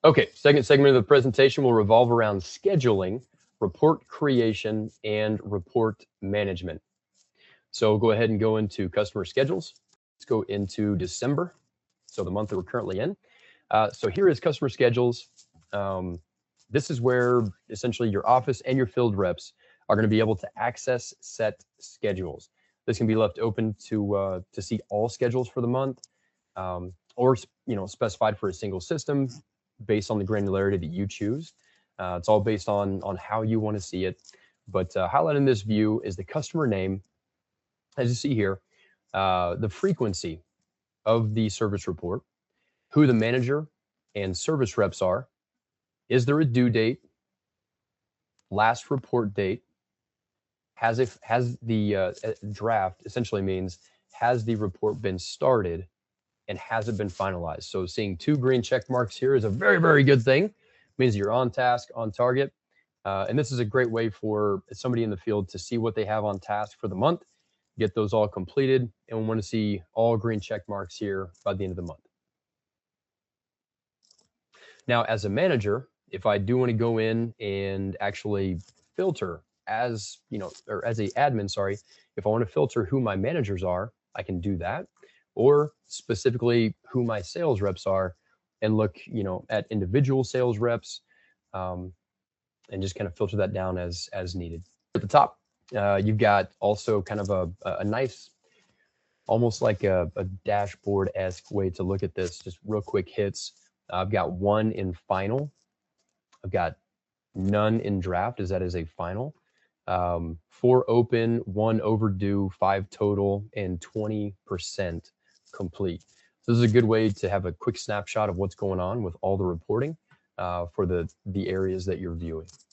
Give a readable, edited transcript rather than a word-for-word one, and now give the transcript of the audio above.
Okay, second segment of the presentation will revolve around scheduling, report creation, and report management. So go ahead and go into customer schedules. Let's go into December, so the month that we're currently in. So here is customer schedules. This is where essentially your office and your field reps are going to be able to access set schedules. This can be left open to see all schedules for the month, or specified for a single system based on the granularity that you choose. It's all based on how you want to see it. But highlighted in this view is the customer name, as you see here, the frequency of the service report, who the manager and service reps are, is there a due date, last report date, has the draft essentially means has the report been started and has it been finalized. So seeing 2 green check marks here is a very, very good thing. It means you're on task, on target. And this is a great way for somebody in the field to see what they have on task for the month, get those all completed, and we want to see all green check marks here by the end of the month. Now, as a manager, if I do want to go in and actually filter as, or as a admin, sorry, if I want to filter who my managers are, I can do that, or specifically who my sales reps are and look, at individual sales reps, and just kind of filter that down as needed. At the top, you've got also kind of a nice, almost like a dashboard-esque way to look at this, just real quick hits. I've got 1 in final. I've got none in draft, as that is a final. 4 open, 1 overdue, 5 total, and 20% complete. So this is a good way to have a quick snapshot of what's going on with all the reporting for the areas that you're viewing.